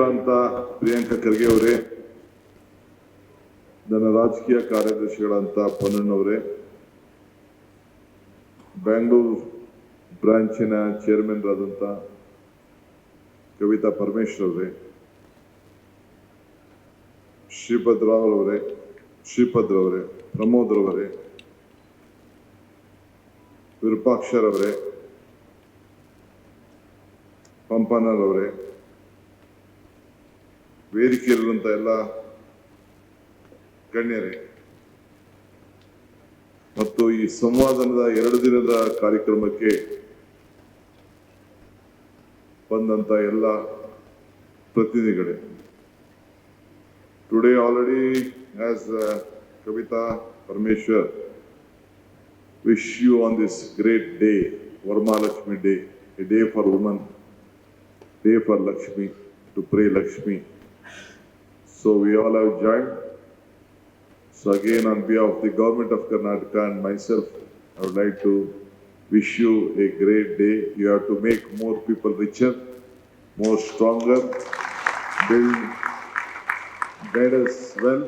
ಅಂತ ಪ್ರಿಯಾಂಕಾ ಖರ್ಗೆ ಅವರೇ, ನನ್ನ ರಾಜಕೀಯ ಕಾರ್ಯದರ್ಶಿಗಳಂತ ಪೊನ್ನಣ್ಣವರೇ, ಬೆಂಗಳೂರು ಬ್ರಾಂಚಿನ ಚೇರ್ಮನ್ ಆದಂತ ಕವಿತಾ ಪರಮೇಶ್ವರ್ ಅವರೇ, ಶ್ರೀಪದ್ರವರೇ, ಪ್ರಮೋದ್ ರವರೇ, ವಿರೂಪಾಕ್ಷರವರೇ, ಪಂಪನರವರೇ, ವೇದಿಕೆಯಲ್ಲಿರುವಂತ ಎಲ್ಲ ಗಣ್ಯರೇ ಮತ್ತು ಈ ಸಂವಾದದ 2 ದಿನದ ಕಾರ್ಯಕ್ರಮಕ್ಕೆ ಬಂದಂತ ಎಲ್ಲ ಪ್ರತಿನಿಧಿಗಳೇ, today already as Kavita Parmeshwar wish you on this great day, Varmalakshmi Day, a day for women, day for Lakshmi, to pray Lakshmi. So we all have joined. So again, on behalf of the government of Karnataka and myself, I would like to wish you a great day. You have to make more people richer, more stronger, guide us well.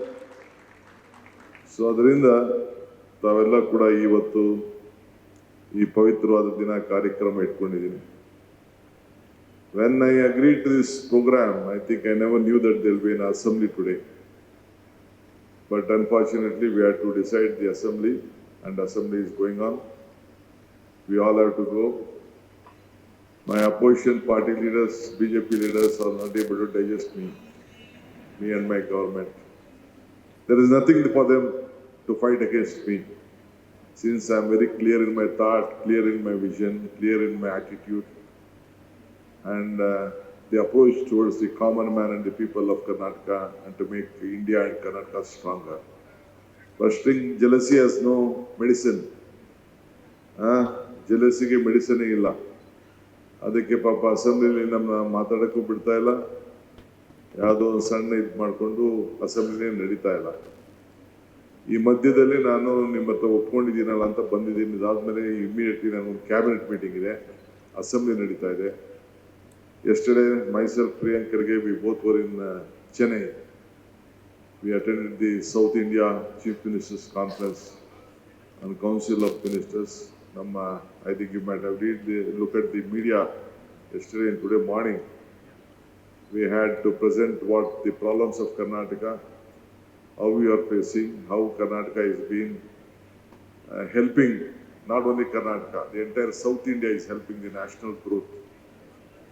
So ಅದರಿಂದ ತಾವೆಲ್ಲ ಕೂಡ ಇವತ್ತು ಈ ಪವಿತ್ರವಾದ ದಿನ ಕಾರ್ಯಕ್ರಮ ಇಟ್ಕೊಂಡಿದ್ದೀನಿ. When I agreed to this program, I think I never knew that there will be an assembly today. But unfortunately, we had to decide the assembly, and assembly is going on. We all have to go. My opposition party leaders, BJP leaders are not able to digest me and my government. There is nothing for them to fight against me, since I am very clear in my thought, clear in my vision, clear in my attitude, and the approach towards the common man and the people of Karnataka, and to make India and Karnataka stronger. Busting jealousy has no medicine. Jealousy ke medicine illa. ಅದಕ್ಕೆ ಪಾಪ ಅಸೆಂಬ್ಲಿಲಿ ನಮ್ಮ ಮಾತಾಡೋಕ್ಕೂ ಬಿಡ್ತಾ ಇಲ್ಲ, ಯಾವುದೋ ಒಂದು ಸಣ್ಣ ಇದು ಮಾಡಿಕೊಂಡು ಅಸೆಂಬ್ಲಿನೇ ನಡೀತಾ ಇಲ್ಲ. ಈ ಮಧ್ಯದಲ್ಲಿ ನಾನು ನಿಮ್ಮ ಹತ್ರ ಒಪ್ಕೊಂಡಿದ್ದೀನಲ್ಲ ಅಂತ ಬಂದಿದ್ದೀನಿ. ಇದಾದ್ಮೇಲೆ ಇಮಿಡಿಯೇಟ್ಲಿ ನನಗೊಂದು ಕ್ಯಾಬಿನೆಟ್ ಮೀಟಿಂಗ್ ಇದೆ, ಅಸೆಂಬ್ಲಿ ನಡೀತಾ ಇದೆ. Yesterday, myself, Priyanka Khurge, we both were in Chennai. We attended the South India Chief Ministers Conference and Council of Ministers. I think you might have looked at the media yesterday and today morning. We had to present what the problems of Karnataka, how we are facing, how Karnataka is being helping, not only Karnataka, the entire South India is helping the national growth.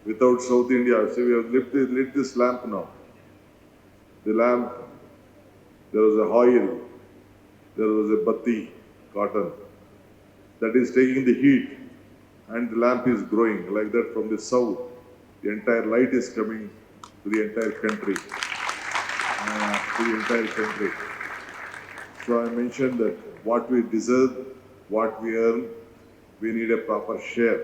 Without South India, so we have lit this lamp now. The lamp, there was a oil, there was a batti, cotton, that is taking the heat, and the lamp is growing like that from the south. The entire light is coming to the entire country. So I mentioned that what we deserve, what we earn, we need a proper share.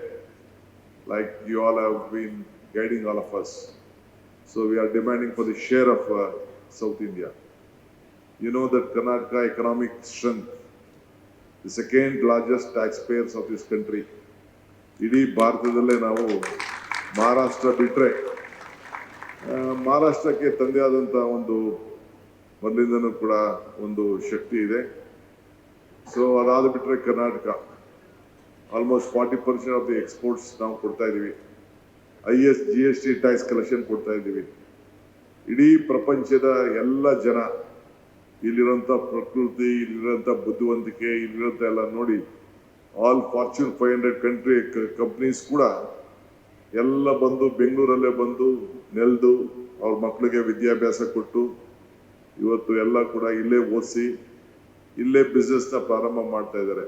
Like you all have been guiding all of us. So we are demanding for the share of South India. You know that Karnataka economic strength, the second largest taxpayers of this country. ಇಡೀ ಭಾರತದಲ್ಲೇ ನಾವು ಮಹಾರಾಷ್ಟ್ರ ಬಿಟ್ಟರೆ, ಮಹಾರಾಷ್ಟ್ರಕ್ಕೆ ತಂದೆ ಆದಂಥ ಒಂದು ಮೊದಲಿಂದನೂ ಕೂಡ ಒಂದು ಶಕ್ತಿ ಇದೆ. ಸೊ ಅದಾದ ಬಿಟ್ಟರೆ Karnataka almost 40% of the exports ನಾವು ಕೊಡ್ತಾ ಇದ್ದೀವಿ. highest GST ಟ್ಯಾಕ್ಸ್ ಕಲೆಕ್ಷನ್ ಕೊಡ್ತಾ ಇದ್ದೀವಿ. ಇಡೀ ಪ್ರಪಂಚದ ಎಲ್ಲ ಜನ, ಇಲ್ಲಿರೋಂಥ ಪ್ರಕೃತಿ, ಇಲ್ಲಿರೋಂಥ ಬುದ್ಧಿವಂತಿಕೆ, ಇಲ್ಲಿರೋಂಥ ಎಲ್ಲ ನೋಡಿ, ಆಲ್ ಫಾರ್ಚೂನ್ 500 ಕಂಪ್ನೀಸ್ ಕೂಡ ಎಲ್ಲ ಬಂದು ಬೆಂಗಳೂರಲ್ಲೇ ಬಂದು ನೆಲೆದು ಅವ್ರ ಮಕ್ಕಳಿಗೆ ವಿದ್ಯಾಭ್ಯಾಸ ಕೊಟ್ಟು ಇವತ್ತು ಎಲ್ಲ ಕೂಡ ಇಲ್ಲೇ ಓದಿಸಿ ಇಲ್ಲೇ ಬಿಸ್ನೆಸ್ನ ಪ್ರಾರಂಭ ಮಾಡ್ತಾ ಇದ್ದಾರೆ.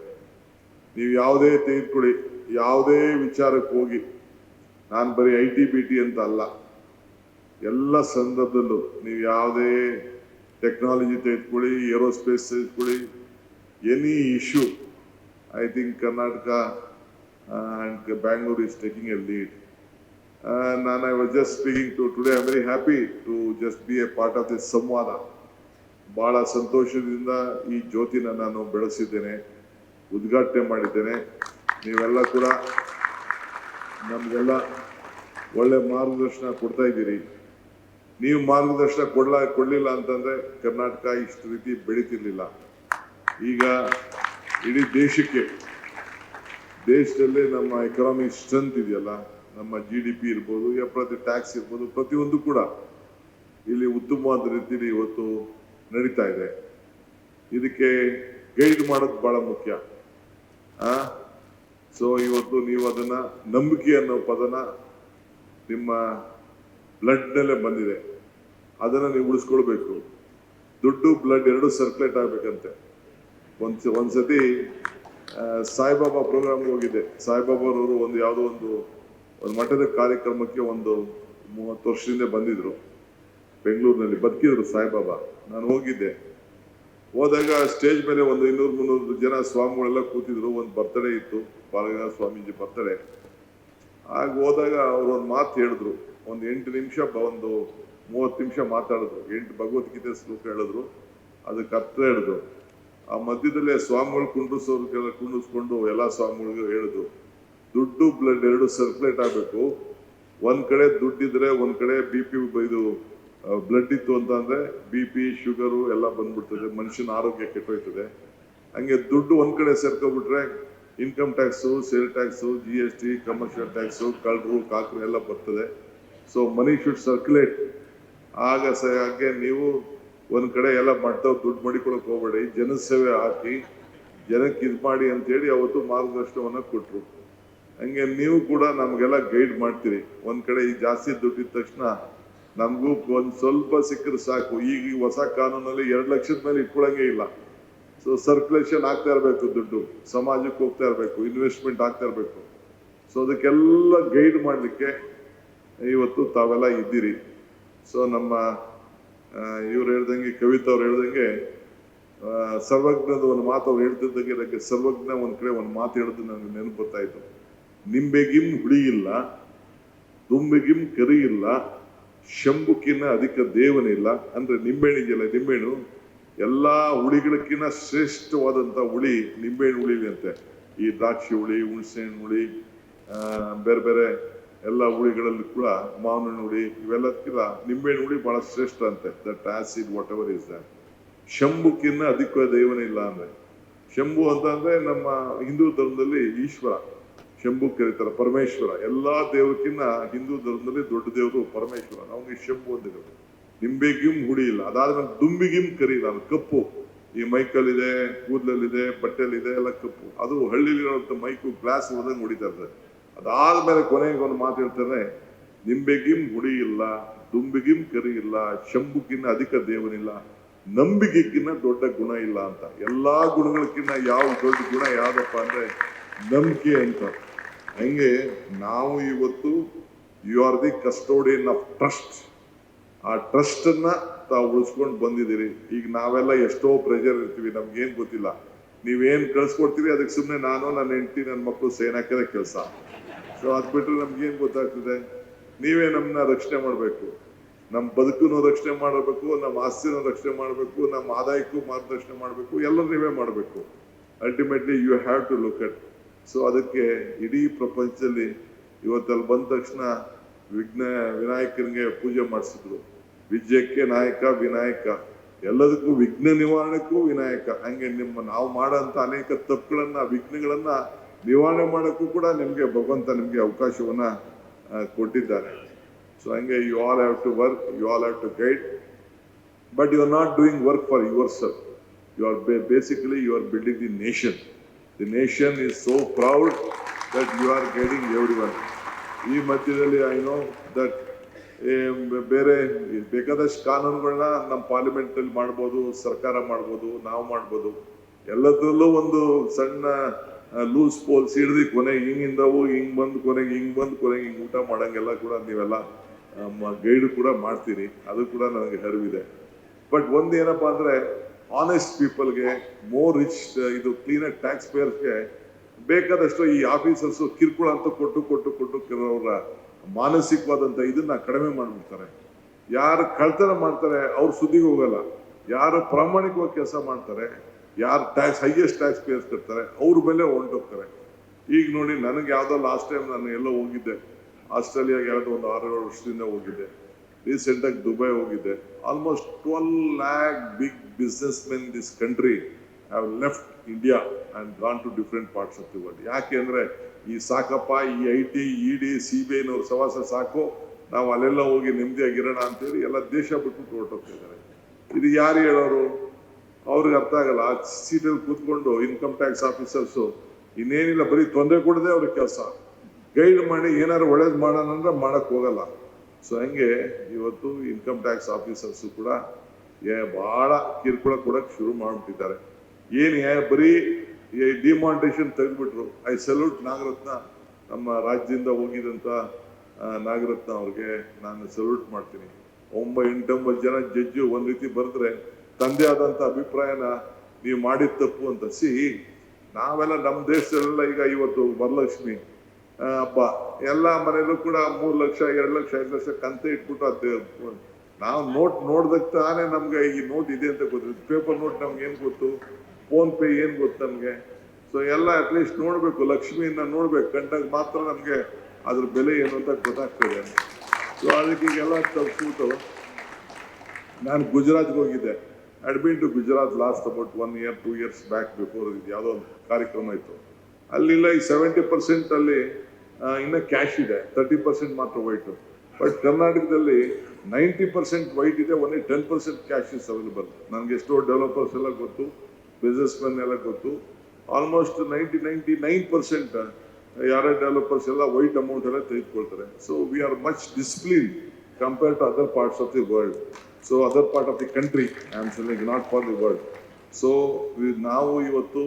ನೀವು ಯಾವುದೇ ತೆಗೆದುಕೊಳ್ಳಿ, ಯಾವುದೇ ವಿಚಾರಕ್ಕೆ ಹೋಗಿ, ನಾನು ಬರೀ IT BT ಅಂತ ಅಲ್ಲ, ಎಲ್ಲ ಸಂದರ್ಭದಲ್ಲೂ ನೀವು ಯಾವುದೇ ಟೆಕ್ನಾಲಜಿ ತೆಗೆದುಕೊಳ್ಳಿ, ಏರೋಸ್ಪೇಸ್ ತೆಗೆದುಕೊಳ್ಳಿ, any issue, I think Karnataka and Bangalore is taking A lead. I was just speaking to today, I'm very happy to just be a part of this ಸಂವಾದ. ಭಾಳ ಸಂತೋಷದಿಂದ ಈ ಜ್ಯೋತಿನ ನಾನು ಬೆಳೆಸಿದ್ದೇನೆ, ಉದ್ಘಾಟನೆ ಮಾಡಿದ್ದೇನೆ. ನೀವೆಲ್ಲ ಕೂಡ ನಮಗೆಲ್ಲ ಒಳ್ಳೆ ಮಾರ್ಗದರ್ಶನ ಕೊಡ್ತಾ ಇದ್ದೀರಿ. ನೀವು ಮಾರ್ಗದರ್ಶನ ಕೊಡಲಿಲ್ಲ ಅಂತಂದ್ರೆ ಕರ್ನಾಟಕ ಇಷ್ಟು ರೀತಿ ಬೆಳೀತಿರ್ಲಿಲ್ಲ. ಈಗ ಇಡೀ ದೇಶದಲ್ಲೇ ನಮ್ಮ ಎಕನಾಮಿಕ್ ಸ್ಟ್ರೆಂತ್ ಇದೆಯಲ್ಲ, ನಮ್ಮ GDP ಇರ್ಬೋದು, ಪ್ರತಿ ಟ್ಯಾಕ್ಸ್ ಇರ್ಬೋದು, ಪ್ರತಿಯೊಂದು ಕೂಡ ಇಲ್ಲಿ ಉತ್ತಮವಾದ ರೀತಿಯಲ್ಲಿ ಇವತ್ತು ನಡೀತಾ ಇದೆ. ಇದಕ್ಕೆ ಗೈಡ್ ಮಾಡೋದು ಬಹಳ ಮುಖ್ಯ. ಸೊ ಇವತ್ತು ನೀವು ಅದನ್ನ ನಂಬಿಕೆ ಅನ್ನೋ ಪದನ ನಿಮ್ಮ ಬ್ಲಡ್ನಲ್ಲೇ ಬಂದಿದೆ, ಅದನ್ನ ನೀವು ಉಳಿಸ್ಕೊಳ್ಬೇಕು. ದುಡ್ಡು ಬ್ಲಡ್ ಎರಡು ಸರ್ಕ್ಯುಲೇಟ್ ಆಗ್ಬೇಕಂತೆ. ಒಂದ್ಸತಿ ಸಾಯಿಬಾಬಾ ಪ್ರೋಗ್ರಾಮ್ಗೆ ಹೋಗಿದ್ದೆ. ಸಾಯಿಬಾಬಾರವರು ಯಾವುದೋ ಒಂದು ಮಠದ ಕಾರ್ಯಕ್ರಮಕ್ಕೆ 30 ವರ್ಷದಿಂದ ಬಂದಿದ್ರು ಬೆಂಗಳೂರಿನಲ್ಲಿ, ಬದುಕಿದ್ರು ಸಾಯಿಬಾಬಾ. ನಾನು ಹೋದಾಗ ಸ್ಟೇಜ್ ಮೇಲೆ 200-300 ಜನ ಸ್ವಾಮಿಗಳೆಲ್ಲ ಕೂತಿದ್ರು. ಒಂದು ಬರ್ತಡೇ ಇತ್ತು, ಬಾಲಗಂಗಾಧರ ಸ್ವಾಮೀಜಿ ಬರ್ತಡೇ. ಆಗ ಹೋದಾಗ ಅವ್ರು ಒಂದು ಮಾತು ಹೇಳಿದ್ರು. 8 ನಿಮಿಷ 30 ನಿಮಿಷ ಮಾತಾಡಿದ್ರು. 8 ಭಗವದ್ಗೀತೆ ಶ್ಲೋಕ ಹೇಳಿದ್ರು, ಅದಕ್ಕೆ ಅರ್ಥ ಹೇಳಿದ್ರು. ಆ ಮಧ್ಯದಲ್ಲೇ ಸ್ವಾಮಿಗಳು ಕುಂಡಿಸ್ಕೊಂಡು ಎಲ್ಲ ಸ್ವಾಮಿಗಳಿಗೂ ಹೇಳಿದ್ರು, ದುಡ್ಡು ಬ್ಲಡ್ ಎರಡು ಸರ್ಕ್ಯುಲೇಟ್ ಆಗಬೇಕು. ಒಂದ್ ಕಡೆ ದುಡ್ಡಿದ್ರೆ ಒಂದ್ ಕಡೆ BP ಇದು ಬ್ಲಡ್ ಇತ್ತು ಅಂತಂದ್ರೆ BP ಶುಗರು ಎಲ್ಲ ಬಂದ್ಬಿಡ್ತದೆ, ಮನುಷ್ಯನ ಆರೋಗ್ಯ ಕೆಟ್ಟೋಯ್ತದೆ. ಹಂಗೆ ದುಡ್ಡು ಒಂದ್ ಕಡೆ ಸೇರ್ಕೊಬಿಟ್ರೆ income tax, sale tax, GST, commercial tax, ಕಳ್ಳರು ಕಾಕರು ಎಲ್ಲ ಬರ್ತದೆ. So money should circulate. ಹಾಗೆ ನೀವು ಒಂದ್ ಕಡೆ ಎಲ್ಲ ಮಾಡ್ತಾವ್ ದುಡ್ಡು ಮಡಿಕೊಳಕ್ ಹೋಗ್ಬೇಡಿ, ಜನಸೇವೆ ಹಾಕಿ ಜನಕ್ಕೆ ಇದು ಮಾಡಿ ಅಂತೇಳಿ ಅವತ್ತು ಮಾರ್ಗದರ್ಶನವನ್ನ ಕೊಟ್ರು. ಹಂಗೆ ನೀವು ಕೂಡ ನಮ್ಗೆಲ್ಲ ಗೈಡ್ ಮಾಡ್ತೀರಿ. ಒಂದ್ ಕಡೆ ಈ ಜಾಸ್ತಿ ದುಡ್ಡಿದ ತಕ್ಷಣ ನಮಗೂ ಒಂದ್ ಸ್ವಲ್ಪ ಸಿಕ್ಕರೆ ಸಾಕು. ಈಗ ಹೊಸ ಕಾನೂನಲ್ಲಿ 2 ಲಕ್ಷದ ಮೇಲೆ ಇಟ್ಕೊಳಂಗೆ ಇಲ್ಲ. ಸೊ ಸರ್ಕ್ಯುಲೇಷನ್ ಆಗ್ತಾ ಇರಬೇಕು, ದುಡ್ಡು ಸಮಾಜಕ್ಕೆ ಹೋಗ್ತಾ ಇರಬೇಕು, ಇನ್ವೆಸ್ಟ್ಮೆಂಟ್ ಆಗ್ತಾ ಇರಬೇಕು. ಸೊ ಅದಕ್ಕೆಲ್ಲ ಗೈಡ್ ಮಾಡ್ಲಿಕ್ಕೆ ಇವತ್ತು ತಾವೆಲ್ಲ ಇದ್ದೀರಿ. ಸೊ ನಮ್ಮ ಇವ್ರು ಹೇಳ್ದಂಗೆ, ಕವಿತಾ ಅವ್ರು ಹೇಳ್ದಂಗೆ, ಸರ್ವಜ್ಞದ ಒಂದು ಮಾತು ಅವ್ರು ಹೇಳ್ತಿದ್ದಂಗೆ ನನಗೆ ಸರ್ವಜ್ಞ ಒಂದ್ ಕಡೆ ಒಂದು ಮಾತು ಹೇಳಿದ್ದು ನನಗೆ ನೆನಪು ಬರ್ತಾ ಇತ್ತು. ನಿಂಬೆಗಿಂ ಹುಳಿ ಇಲ್ಲ, ದುಂಬೆಗಿಂ ಕರಿ ಇಲ್ಲ, ಶಂಭುಕಿನ್ನ ಅಧಿಕ ದೇವನಿಲ್ಲ. ಅಂದ್ರೆ ನಿಂಬೆಹಣ್ಣಿದೆಯಲ್ಲ, ನಿಂಬೆಹಣ್ಣು ಎಲ್ಲಾ ಹುಳಿಗಳಕ್ಕಿಂತ ಶ್ರೇಷ್ಠವಾದಂತ ಹುಳಿ ನಿಂಬೆಹಣ್ಣು ಹುಳಿ ಅಂತೆ. ಈ ದ್ರಾಕ್ಷಿ ಹುಳಿ, ಹುಣಸೆ ಹಣ್ಣು ಹುಳಿ, ಬೇರೆ ಬೇರೆ ಎಲ್ಲ ಹುಳಿಗಳಲ್ಲಿ ಕೂಡ ಮಾವಿನ ಹುಳಿ, ಇವೆಲ್ಲಕ್ಕಿಂತ ನಿಂಬೆಹಣ್ಣು ಹುಳಿ ಬಹಳ ಶ್ರೇಷ್ಠ ಅಂತೆ. That acid whatever is that. ಶಂಭುಕಿನ್ನ ಅಧಿಕ ದೇವನಿಲ್ಲ ಅಂದ್ರೆ, ಶಂಭು ಅಂತ ಅಂದ್ರೆ ನಮ್ಮ ಹಿಂದೂ ಧರ್ಮದಲ್ಲಿ ಈಶ್ವರ, ಶಂಭು ಕರೀತಾರೆ ಪರಮೇಶ್ವರ. ಎಲ್ಲಾ ದೇವಕ್ಕಿನ್ನ ಹಿಂದೂ ಧರ್ಮದಲ್ಲಿ ದೊಡ್ಡ ದೇವರು ಪರಮೇಶ್ವರ. ನಮ್ಗೆ ಶಂಭು ಅಂತ ಕರೀತಾರೆ. ನಿಂಬೆಗಿಂ ಹುಳಿ ಇಲ್ಲ, ಅದಾದ್ಮೇಲೆ ದುಂಬಿಗಿಂ ಕರಿ ಇಲ್ಲ, ಅದು ಕಪ್ಪು. ಈ ಮೈಕಲ್ಲಿದೆ, ಕೂದಲಲ್ಲಿದೆ, ಬಟ್ಟೆಲಿದೆ, ಎಲ್ಲ ಕಪ್ಪು. ಅದು ಹಳ್ಳಿಲಿರುವಂತ ಮೈಕು ಗ್ಲಾಸ್ ಹೋದಂಗೆ ಹೊಡಿತಾ ಇರ್ತದೆ. ಅದಾದ್ಮೇಲೆ ಕೊನೆಗೆ ಒಂದು ಮಾತು ಹೇಳ್ತಾರೆ, ನಿಂಬೆಗಿಂ ಹುಳಿ ಇಲ್ಲ, ದುಂಬಿಗಿಂ ಕರಿ ಇಲ್ಲ, ಶಂಭುಕಿನ್ನ ಅಧಿಕ ದೇವನಿಲ್ಲ, ನಂಬಿಕೆಗಿನ್ನ ದೊಡ್ಡ ಗುಣ ಇಲ್ಲ ಅಂತ. ಎಲ್ಲಾ ಗುಣಗಳಕ್ಕಿಂತ ಯಾವ ದೊಡ್ಡ ಗುಣ ಯಾವ್ದಪ್ಪ ಅಂದ್ರೆ ನಂಬಿಕೆ ಅಂತ. ಹಂಗೆ ನಾವು ಇವತ್ತು you are the custodian of trust. ಆ ಟ್ರಸ್ಟ್ ಅನ್ನ ತಾವು ಉಳಿಸ್ಕೊಂಡು ಬಂದಿದ್ದೀರಿ. ಈಗ ನಾವೆಲ್ಲ ಎಷ್ಟೋ ಪ್ರೆಷರ್ ಇರ್ತೀವಿ, ನಮ್ಗೇನ್ ಗೊತ್ತಿಲ್ಲ. ನೀವೇನ್ ಕಳ್ಸ್ಕೊಡ್ತೀರಿ ಅದಕ್ಕೆ ಸುಮ್ಮನೆ ನಾನು, ನನ್ನ ಹೆಂಡತಿ, ನನ್ನ ಮಕ್ಕಳು ಸೇನ್ ಹಾಕಿದ ಕೆಲಸ. ಸೊ ಅದ್ ಬಿಟ್ರೆ ನಮ್ಗೇನ್ ಗೊತ್ತಾಗ್ತದೆ? ನೀವೇ ನಮ್ಮನ್ನ ರಕ್ಷಣೆ ಮಾಡ್ಬೇಕು, ನಮ್ಮ ಬದುಕನ್ನು ರಕ್ಷಣೆ ಮಾಡಬೇಕು, ನಮ್ಮ ಆಸ್ತಿನ ರಕ್ಷಣೆ ಮಾಡಬೇಕು, ನಮ್ಮ ಆದಾಯಕ್ಕೂ ಮಾರ್ಗದರ್ಶನ ಮಾಡಬೇಕು, ಎಲ್ಲ ನೀವೇ ಮಾಡಬೇಕು. Ultimately you have to look at. So ಅದಕ್ಕೆ ಇಡೀ ಪ್ರಪಂಚದಲ್ಲಿ ಇವತ್ತಲ್ಲಿ ಬಂದ ತಕ್ಷಣ ವಿನಾಯಕನಿಗೆ ಪೂಜೆ ಮಾಡಿಸಿದ್ರು. ವಿಜಯಕ್ಕೆ ನಾಯಕ ವಿನಾಯಕ, ಎಲ್ಲದಕ್ಕೂ ವಿಘ್ನ ನಿವಾರಣೆಗೂ ವಿನಾಯಕ. ಹಂಗೆ ನಾವು ಮಾಡೋಂಥ ಅನೇಕ ತಪ್ಪುಗಳನ್ನ, ವಿಘ್ನಗಳನ್ನ ನಿವಾರಣೆ ಮಾಡೋಕ್ಕೂ ಕೂಡ ನಿಮ್ಗೆ ಭಗವಂತ ನಿಮ್ಗೆ ಅವಕಾಶವನ್ನ ಕೊಟ್ಟಿದ್ದಾನೆ. ಸೊ ಹಂಗೆ you all have to work, you all have to guide, but you are not doing work for yourself. You are basically you are building the nation. The nation is so proud that you are guiding everyone. ಈ ಮಧ್ಯದಲ್ಲಿ I know that ಬೇರೆ ಬೇಕಾದಷ್ಟು ಕಾನೂನುಗಳನ್ನ ನಮ್ಮ parliament ಅಲ್ಲಿ ಮಾಡ್ಬೋದು, ಸರ್ಕಾರ ಮಾಡ್ಬೋದು, ನಾವು ಮಾಡ್ಬೋದು. ಎಲ್ಲದರಲ್ಲೂ ಒಂದು ಸಣ್ಣ ಲೂಸ್ ಪೋಲ್ಸ್ ಹಿಡಿದು ಕೊನೆಗೆ ಹಿಂಗಿಂದ ಹೋಗಿ ಹಿಂಗ್ ಬಂದು ಕೊನೆಗೆ ಹಿಂಗ್ ಊಟ ಮಾಡಂಗೆಲ್ಲ ಕೂಡ ನೀವೆಲ್ಲ ಗೈಡ್ ಕೂಡ ಮಾಡ್ತೀರಿ. ಅದು ಕೂಡ ನನಗೆ ಅರಿವಿದೆ. ಬಟ್ ಒಂದೇನಪ್ಪಾ ಅಂದ್ರೆ ಆನೆಸ್ಟ್ ಪೀಪಲ್ಗೆ, ಮೋರ್ ರಿಚ್, ಇದು ಕ್ಲೀನರ್ ಟ್ಯಾಕ್ಸ್ ಪೇಯರ್ಸ್ಗೆ ಬೇಕಾದಷ್ಟು ಈ ಆಫೀಸರ್ಸ್ ಕಿರುಕುಳ ಅಂತ ಕೊಟ್ಟು ಕೆಲವರ ಮಾನಸಿಕವಾದಂತ ಇದನ್ನ ಕಡಿಮೆ ಮಾಡ್ಬಿಡ್ತಾರೆ. ಯಾರು ಕಳ್ತನ ಮಾಡ್ತಾರೆ ಅವ್ರು ಸುದ್ದಿಗೆ ಹೋಗಲ್ಲ, ಯಾರು ಪ್ರಾಮಾಣಿಕವಾಗಿ ಕೆಲಸ ಮಾಡ್ತಾರೆ, ಯಾರು ಹೈಯೆಸ್ಟ್ ಟ್ಯಾಕ್ಸ್ ಪೇಯರ್ಸ್ ಕಟ್ತಾರೆ ಅವ್ರ ಮೇಲೆ ಹೊಂಟೋಗ್ತಾರೆ. ಈಗ ನೋಡಿ, ನನಗೆ ಯಾವ್ದೋ ಲಾಸ್ಟ್ ಟೈಮ್ ನಾನು ಎಲ್ಲೋ ಹೋಗಿದ್ದೆ, ಆಸ್ಟ್ರೇಲಿಯಾಗೆ ಯಾವ್ದೋ ಒಂದು 6-7 ವರ್ಷದಿಂದ ಹೋಗಿದ್ದೆ. ರೀಸೆಂಟಾಗಿ ದುಬೈ ಹೋಗಿದ್ದೆ. Almost 12 lakh big businessmen in this country have left India and gone to different parts of the world. ಯಾಕೆ ಅಂದರೆ ಈ ಸಾಕಪ್ಪ, ಈ IT, ED, CBI ಸವಾಸ ಸಾಕು, ನಾವು ಅಲ್ಲೆಲ್ಲ ಹೋಗಿ ನೆಮ್ಮದಿಯಾಗಿರೋಣ ಅಂತೇಳಿ ಎಲ್ಲ ದೇಶ ಬಿಟ್ಬಿಟ್ಟು ಹೊರಟೋಗ್ತಿದ್ದಾರೆ. ಇದು ಯಾರು ಹೇಳೋರು? ಅವ್ರಿಗೆ ಅರ್ಥ ಆಗಲ್ಲ. ಆ ಸೀಟಲ್ಲಿ ಕೂತ್ಕೊಂಡು ಇನ್ಕಮ್ ಟ್ಯಾಕ್ಸ್ ಆಫೀಸರ್ಸು ಇನ್ನೇನಿಲ್ಲ, ಬರೀ ತೊಂದರೆ ಕೊಡದೆ ಅವ್ರ ಕೆಲಸ. ಗೈಡ್ ಮಾಡಿ ಏನಾದ್ರು ಒಳ್ಳೇದು ಮಾಡೋಣ ಅಂದ್ರೆ ಮಾಡಕ್ ಹೋಗಲ್ಲ. ಸೊ ಹಂಗೆ ಇವತ್ತು ಇನ್ಕಮ್ ಟ್ಯಾಕ್ಸ್ ಆಫೀಸರ್ಸು ಕೂಡ ಬಹಳ ಕಿರುಕುಳ ಕೊಡಕ್ಕೆ ಶುರು ಮಾಡಿಬಿಟ್ಟಿದ್ದಾರೆ. ಬರೀ ಡಿಮಾನಿಟೇಷನ್ ತೆಗೆದ್ಬಿಟ್ರು. ಐ ಸಲ್ಯೂಟ್ ನಾಗರತ್ನ, ನಮ್ಮ ರಾಜ್ಯದಿಂದ ಹೋಗಿದಂತ ನಾಗರತ್ನ ಅವ್ರಿಗೆ ನಾನು ಸಲ್ಯೂಟ್ ಮಾಡ್ತೀನಿ. 8-9 ಜನ ಜಡ್ಜು ಒಂದ್ ರೀತಿ ಬರೆದ್ರೆ ತಂದೆ ಆದಂತ ಅಭಿಪ್ರಾಯನ ನೀವು ಮಾಡಿದ ತಪ್ಪು ಅಂತ. ನಾವೆಲ್ಲ ನಮ್ಮ ದೇಶದಲ್ಲೆಲ್ಲ ಈಗ ಇವತ್ತು ವರಲಕ್ಷ್ಮಿ ಹಬ್ಬ ಎಲ್ಲ ಮನೆಯಲ್ಲೂ ಕೂಡ 3 ಲಕ್ಷ 2 ಲಕ್ಷ 5 ಲಕ್ಷ ಕಂತೆ ಇಟ್ಬಿಟ್ಟು ಅದು ನಾವು ನೋಟ್ ನೋಡ್ದಕ್ಕೆ ತಾನೇ ನಮ್ಗೆ ಈ ನೋಟ್ ಇದೆ ಅಂತ ಗೊತ್ತಿತ್ತು. ಪೇಪರ್ ನೋಟ್ ನಮ್ಗೆ ಏನ್ ಗೊತ್ತು, ಫೋನ್ ಪೇ ಏನ್ ಗೊತ್ತು ನಮ್ಗೆ. ಸೊ ಎಲ್ಲ ಅಟ್ಲೀಸ್ಟ್ ನೋಡ್ಬೇಕು, ಲಕ್ಷ್ಮಿಯನ್ನ ನೋಡ್ಬೇಕು, ಕಂಡಾಗ ಮಾತ್ರ ನಮ್ಗೆ ಅದ್ರ ಬೆಲೆ ಏನು ಅಂತ ಗೊತ್ತಾಗ್ತದೆ. ಸೊ ಅದಕ್ಕೆ ಈಗೆಲ್ಲ ತಪ್ಪಿಸ್ಬಿಟ್ಟು ನಾನು ಗುಜರಾತ್ಗೆ ಹೋಗಿದ್ದೆ. I'd been to Gujarat last about 1 year 2 years back before. ಇದು ಯಾವುದೋ ಒಂದು ಕಾರ್ಯಕ್ರಮ ಇತ್ತು. ಅಲ್ಲಿಲ್ಲ ಈ 70% ಅಲ್ಲಿ ಇನ್ನ ಕ್ಯಾಶ್ ಇದೆ, 30% ಮಾತ್ರ ವೈಟ್. ಬಟ್ ಕರ್ನಾಟಕದಲ್ಲಿ 90% ವೈಟ್ ಇದೆ, ಓನ್ಲಿ 10% ಕ್ಯಾಶ್ ಇಸ್ ಅವೈಲಬಲ್. ನನಗೆ ಎಷ್ಟೋ ಡೆವಲಪರ್ಸ್ ಎಲ್ಲ ಗೊತ್ತು, ಬಿಸ್ನೆಸ್ ಮೆನ್ ಎಲ್ಲ ಗೊತ್ತು. ಆಲ್ಮೋಸ್ಟ್ 99% ಯಾರೇ ಡೆವಲಪರ್ಸ್ ಎಲ್ಲ ವೈಟ್ ಅಮೌಂಟ್ ಎಲ್ಲ ತೆಗೆದುಕೊಳ್ತಾರೆ. So we are much discipline compared to other parts of the world. So other part of the country, I am saying, not for the world. So ನಾವು ಇವತ್ತು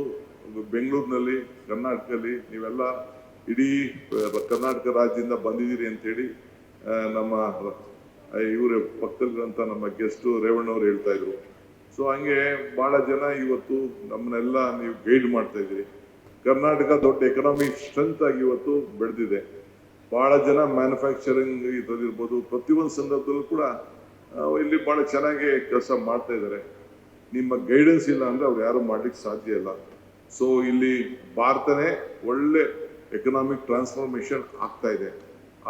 ಬೆಂಗಳೂರಿನಲ್ಲಿ, ಕರ್ನಾಟಕದಲ್ಲಿ ನೀವೆಲ್ಲ ಇಡೀ ಕರ್ನಾಟಕ ರಾಜ್ಯದಿಂದ ಬಂದಿದ್ದೀರಿ ಅಂತೇಳಿ ನಮ್ಮ ಇವರ ಪಕ್ಕದಲ್ಲಿರುವಂಥ ನಮ್ಮ ಗೆಸ್ಟು ರೇವಣ್ಣವ್ರು ಹೇಳ್ತಾ ಇದ್ರು. ಸೊ ಹಂಗೆ ಬಹಳ ಜನ ಇವತ್ತು ನಮ್ಮನ್ನೆಲ್ಲ ನೀವು ಗೈಡ್ ಮಾಡ್ತಾ ಇದ್ದೀರಿ. ಕರ್ನಾಟಕ ದೊಡ್ಡ ಎಕನಾಮಿಕ್ ಸ್ಟ್ರೆಂತ್ ಆಗಿ ಇವತ್ತು ಬೆಳೆದಿದೆ. ಬಹಳ ಜನ ಮ್ಯಾನುಫ್ಯಾಕ್ಚರಿಂಗ್ ಇರ್ಬೋದು, ಪ್ರತಿಯೊಂದು ಸಂದರ್ಭದಲ್ಲೂ ಕೂಡ ಇಲ್ಲಿ ಬಹಳ ಚೆನ್ನಾಗಿ ಕೆಲಸ ಮಾಡ್ತಾ ಇದ್ದಾರೆ. ನಿಮ್ಮ ಗೈಡೆನ್ಸ್ ಇಲ್ಲ ಅಂದ್ರೆ ಅವ್ರು ಯಾರು ಮಾಡ್ಲಿಕ್ಕೆ ಸಾಧ್ಯ ಇಲ್ಲ. ಸೊ ಇಲ್ಲಿ ಭಾರತನೇ ಒಳ್ಳೆ ಎಕನಾಮಿಕ್ ಟ್ರಾನ್ಸ್ಫಾರ್ಮೇಶನ್ ಆಗ್ತಾ ಇದೆ.